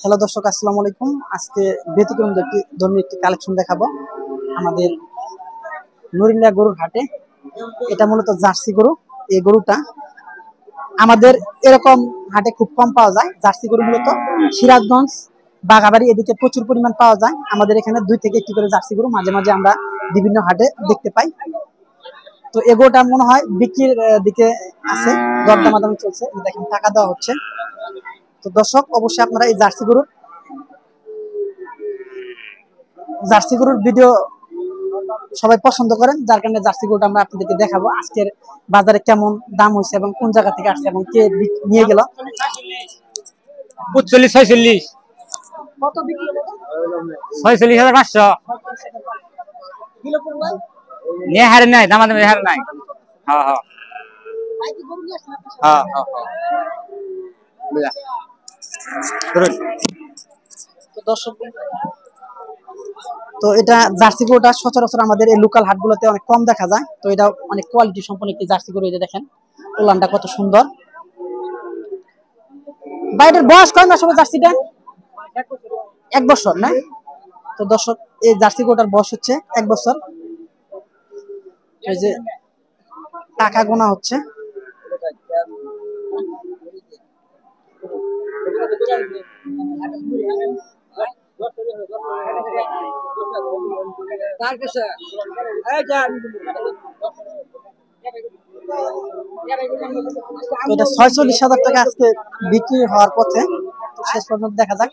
Hello দর্শক, আসসালামু আলাইকুম। আজকে ব্যতিক্রম ধর্মী একটি কালেকশন দেখাবো আমাদের নরিন্দা গরুর হাটে। এটা মূলত জার্সি গরু। এই গরুটা আমাদের এরকম হাটে খুব কম পাওয়া যায়। জার্সি গরু মূলত সিরাজগঞ্জ, বাঘাবাড়ি এদিকে প্রচুর পরিমাণ পাওয়া যায়। আমাদের এখানে 2 থেকে 1টি করে জার্সি গরু মাঝে মাঝে আমরা বিভিন্ন হাটে দেখতে পাই। তো এই গরুটা মনে হয় বিক্রির দিকে আছে, দরদামাদামি চলছে। দেখেন টাকা দেওয়া হচ্ছে। তো দর্শক, অবশ্যই আপনারা এই জার্সি গরুর ভিডিও সবাই পছন্দ করেন, যার কারণে জার্সি গরুটা আমরা আপনাদেরকে দেখাবো আজকের বাজারে কেমন দাম হয়েছে এবং কোন জায়গা থেকে আসছে এবং কে নিয়ে গেল। 45 46 কত বিক্রি হলো? 46,500 নিয়ে হারে নাই, দামাদামি হারে নাই। হ্যাঁ হ্যাঁ হ্যাঁ হ্যাঁ বুঝা ধরুন। তো দর্শক, তো এটা জার্সি গরুটা সচরাচর আমাদের এই লোকাল হাটগুলোতে অনেক কম দেখা যায়। তো এটা অনেক কোয়ালিটি সম্পন্ন একটি জার্সি গরু। এই যে দেখেন উলানটা কত সুন্দর। বাইরের বয়স কয় মাস হবে জার্সিটা? 1 বছর না? তো দর্শক, এই জার্সি গরুটার বয়স হচ্ছে 1 বছর। এই যে টাকা গোনা হচ্ছে। তো এটা 46,000 টাকা আজকে বিক্রি হওয়ার পথে। তো শেষ পর্যন্ত দেখা যাক।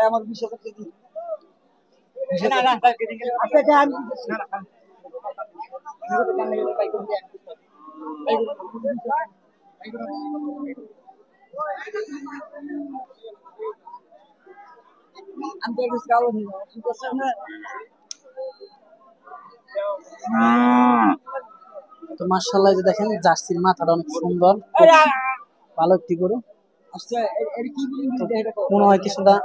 আমার বিষয় তো মাশাআল্লাহ, যে দেখেন জার্সির মাথাটা অনেক সুন্দর, ভালো একটি গরু। মনে হয় কিছুটা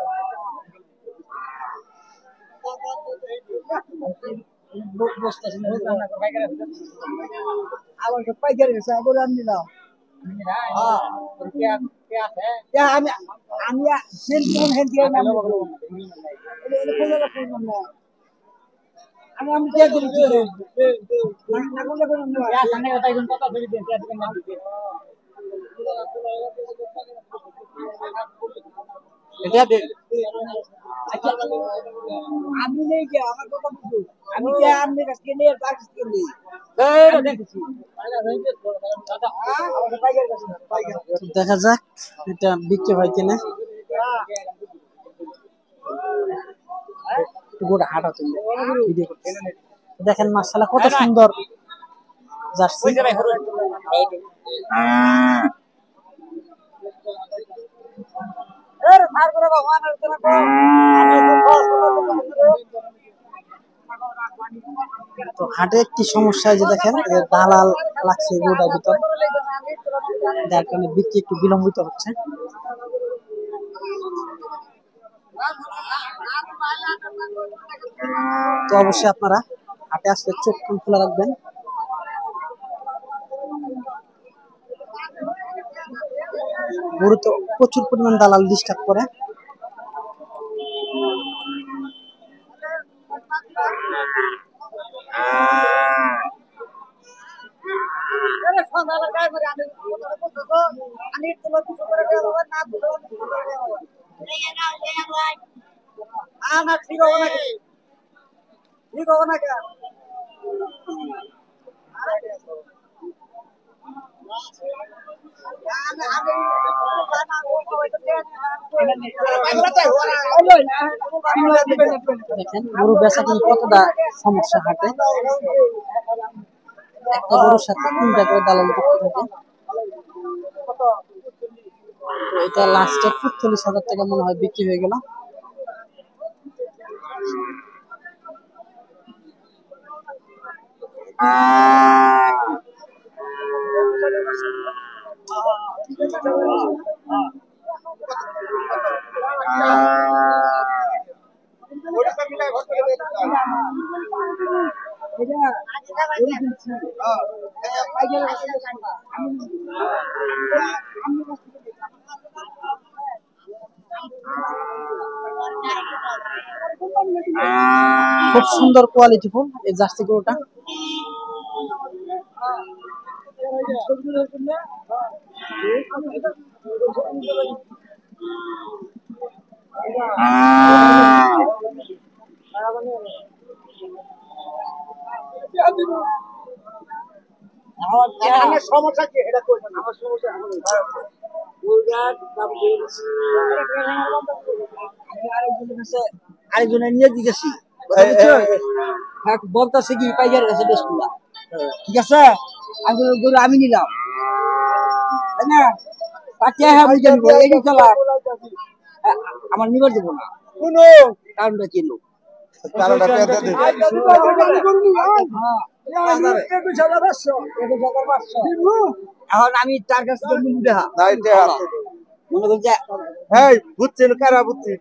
দেখা যাক এটা বিক্রি হয় কিনা। দেখেন মাশাআল্লাহ কত সুন্দর জার্সি। তো হাটে একটি সমস্যা, যে দেখেন দালাল লাগছে গরুটার ভিতর, যার কারণে বিক্রি একটু বিলম্বিত হচ্ছে। তো অবশ্যই আপনারা হাটে আসলে চোখ কান খোলা রাখবেন। গরু তো প্রচুর পরিমাণ দালাল ডিস্টার্ব করে। দেখেন গরু বেচা কিন্তু কতটা সমস্যা হাটে। একটা গরুর সাথে 3টা করে দালাল যুক্ত থাকে। তো এটা লাস্টে 45,000 টাকা মনে হয় বিক্রি হয়ে গেল। খুব সুন্দর কোয়ালিটি ফুল এই জার্সি গরুটা। সমস্যা কি এটা করবেন আমার সমস্যা আরেকজনের নিয়ে দিতেছি বলতেছে কি পাইকারের কাছে বেশ খুলা ঠিক আছে গরু আমি নিলাম তাই না পাঠিয়ে আমার নিবার দেবো না কোনো কারণটা কিনো এখন আমি তার কাছে বুঝছেন কারা বুঝছি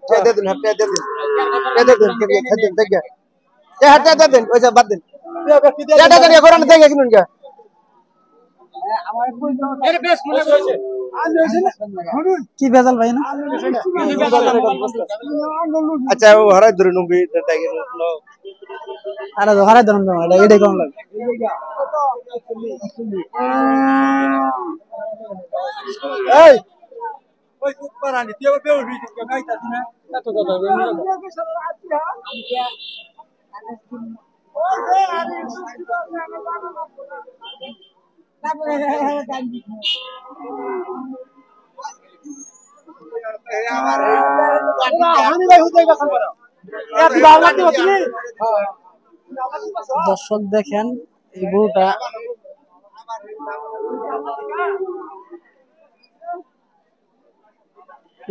কি ভেজাল ভাই না? আচ্ছা হরাই ধরে নবী আরে হারাই ধরুন এটাই কম লাগে। দর্শক দেখেন এই গরুটা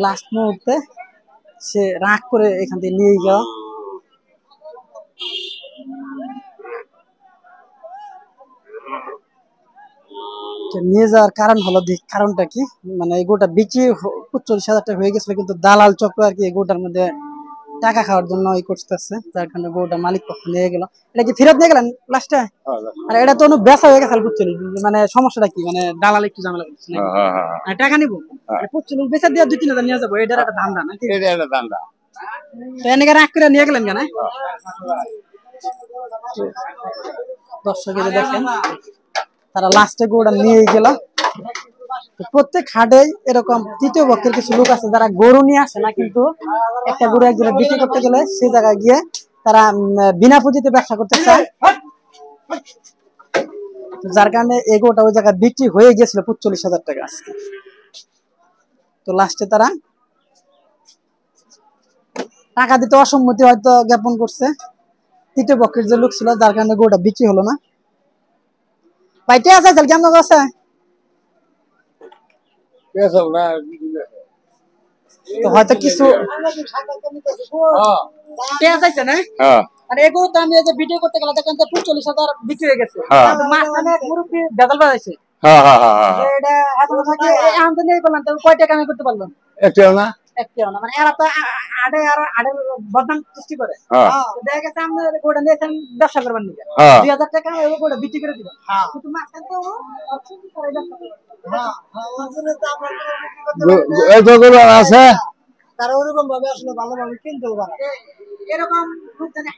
লাস্ট মুহূর্তে সে রাগ করে এখান থেকে নিয়ে গেল। নিয়ে যাওয়ার কারণ হলো কারণটা কি মানে এই গরুটা বেচে 45,000 টাকা হয়ে গেছিল, কিন্তু দালাল চক্র আর কি এই গরুটার মধ্যে টাকা খাওয়ার জন্য করতেছে, যার কারণে গরুটা মালিক পক্ষ নিয়ে গেল। এটা কি ফেরত নিয়ে গেলেন লাস্টে? আর এটা তো বেচা হয়ে গেছে 45,000, মানে সমস্যাটা কি মানে দালাল একটু ঝামেলা করছে টাকা নিবো 45,000 বেচা দিয়ে 2-3,000 নিয়ে যাবো, এটার একটা ধান্দা নাকি? তো এনেকে রাগ করে নিয়ে গেলেন কেন? দর্শক দেখেন তারা লাস্টে গরুটা নিয়ে গেল। প্রত্যেক হাটে এরকম তৃতীয় পক্ষের কিছু লোক আছে যারা গরু নিয়ে আসে না, কিন্তু একটা গরু একজনে বিক্রি করতে গেলে সে জায়গায় গিয়ে তারা বিনা পুঁজিতে ব্যবসা করতে চায়, যার কারণে এই গরুটা ওই জায়গায় বিক্রি হয়ে গেছিল 45,000 টাকা। তো লাস্টে তারা টাকা দিতে অসম্মতি হয়তো জ্ঞাপন করছে তৃতীয় পক্ষের যে লোক ছিল, যার কারণে গরুটা বিক্রি হলো না। ভাইটা আছে কেমন আছে? তো হয়তো কিছু আমি ভিডিও করতে গেলে দেখেন 45,000 বিক্রি হয়ে গেছে, কয় টাকা আমি করতে পারলাম? একটাও না, মানে এরা তো বদনাম সৃষ্টি করে। দেখা গেছে আপনার গোটা নিয়েছেন ব্যবসা করবার নিয়ে 2,000 টাকা গোটা বিক্রি করে দিবেন, কিন্তু মাঝখানে তো আছে তারা ওরকম ভাবে আসলে ভালোভাবে কিনতে পারে। এরকম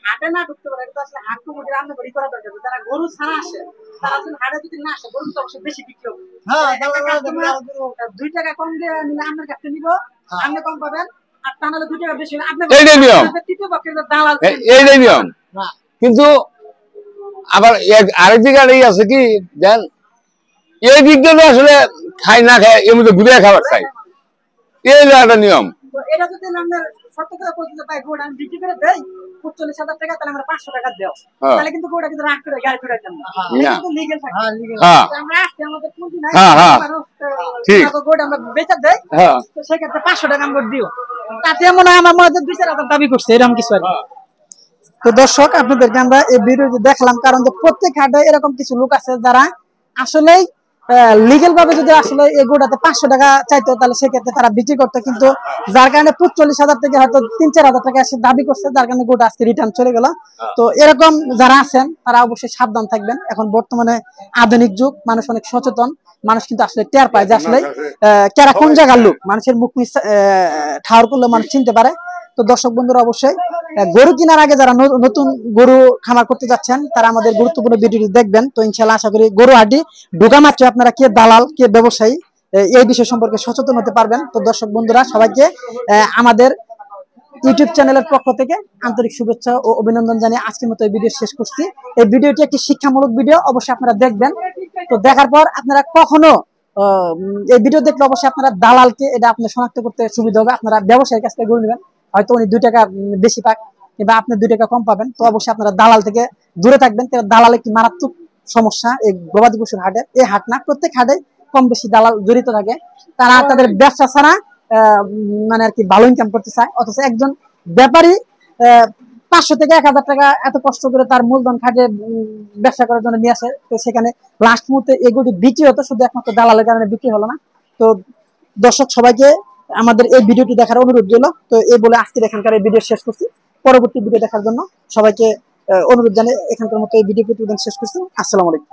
হাটে না ঢুকতে পারে, এটা আসলে হাট কমিটি রান্না করি করা দরকার। যারা গরু ছাড়া আসে তারা যদি হাটে যদি না আসে, গরু তো অবশ্যই বেশি বিক্রি হবে। 2 টাকা কম দিয়ে নিলে আপনার কাছে নিব, আপনি কম পাবেন, আর তা নাহলে 2 টাকা বেশি আপনার তৃতীয় পক্ষের দালাল। এইটাই নিয়ম। কিন্তু আবার আরেক দিকে আছে কি জান, এই দিক দিয়ে আসলে খাই না খায় এর মধ্যে ঘুরে খাবার খাই, এই একটা নিয়ম। এটা যদি আমরা সত্য করে পর্যন্ত পাই গোড়া আমি বিক্রি করে দেই 45,000 টাকা, তাহলে আমরা 500 টাকা দেও, তাহলে কিন্তু গোড়া কিন্তু রাগ করে গাড়ি ফেরাইতাম না, কিন্তু লিগ্যাল থাকে। আমরা আসছে আমাদের পুঁজি নাই, ঠিক গোড়া আমরা বেচা দেই, তো সেক্ষেত্রে 500 টাকা আমরা দিও, তাতে মনে হয় আমার মনে হয় 2-4,000 দাবি করছে এরকম কিছু আর কি। তো দর্শক আপনাদেরকে আমরা এই ভিডিওটি দেখলাম, কারণ যে প্রত্যেক হাটে এরকম কিছু লোক আছে যারা আসলেই লিগেল ভাবে যদি আসলে এই গরুটাতে 500 টাকা চাইতো তাহলে সেক্ষেত্রে তারা বিক্রি করতো, কিন্তু যার কারণে 45,000 থেকে হয়তো 3-4 হাজার টাকা এসে দাবি করছে, যার কারণে গরুটা আজকে রিটার্ন চলে গেল। তো এরকম যারা আছেন তারা অবশ্যই সাবধান থাকবেন। এখন বর্তমানে আধুনিক যুগ, মানুষ অনেক সচেতন, মানুষ কিন্তু আসলে টের পায় যে আসলে কারা কোন জায়গার লোক, মানুষের মুখ ঠাওর করলে মানুষ চিনতে পারে। তো দর্শক বন্ধুরা অবশ্যই গরু কেনার আগে যারা নতুন গরু খামার করতে যাচ্ছেন তারা আমাদের গুরুত্বপূর্ণ ভিডিওটি দেখবেন। তো ইনশাআল্লাহ আশা করি গরু হাটে ঢোকা মাত্র আপনারা কে দালাল কে ব্যবসায়ী এই বিষয় সম্পর্কে সচেতন হতে পারবেন। তো দর্শক বন্ধুরা সবাইকে আমাদের ইউটিউব চ্যানেলের পক্ষ থেকে আন্তরিক শুভেচ্ছা ও অভিনন্দন জানিয়ে আজকের মতো এই ভিডিও শেষ করছি। এই ভিডিওটি একটি শিক্ষামূলক ভিডিও, অবশ্যই আপনারা দেখবেন। তো দেখার পর আপনারা কখনো এই ভিডিও দেখলে অবশ্যই আপনারা দালালকে এটা আপনি শনাক্ত করতে সুবিধা হবে। আপনারা ব্যবসায়ীর কাছ থেকে গরু নেবেন, হয়তো উনি 2 টাকা বেশি পাক কিংবা আপনি 2 টাকা কম পাবেন। তো অবশ্যই আপনারা দালাল থেকে দূরে থাকবেন। দালাল একটি মারাত্মক সমস্যা এই গবাদি পশুর হাটে, এই হাট না প্রত্যেক হাটে কম বেশি দালাল জড়িত থাকে। তারা তাদের ব্যবসা ছাড়া মানে আর কি ভালো ইনকাম করতে চায়, অথচ একজন ব্যাপারী 500 থেকে 1,000 টাকা এত কষ্ট করে তার মূলধন খাটে ব্যবসা করার জন্য নিয়ে আসে। তো সেখানে লাস্ট মুহূর্তে এগুলি বিক্রি হতো, শুধু একমাত্র দালালের কারণে বিক্রি হলো না। তো দর্শক সবাইকে আমাদের এই ভিডিওটি দেখার অনুরোধ রইল। তো এই বলে আজকের এখানকার এই ভিডিও শেষ করছি। পরবর্তী ভিডিও দেখার জন্য সবাইকে অনুরোধ জানিয়ে এখানকার মতো এই ভিডিও প্রতিবেদন শেষ করছি। আসসালামু আলাইকুম।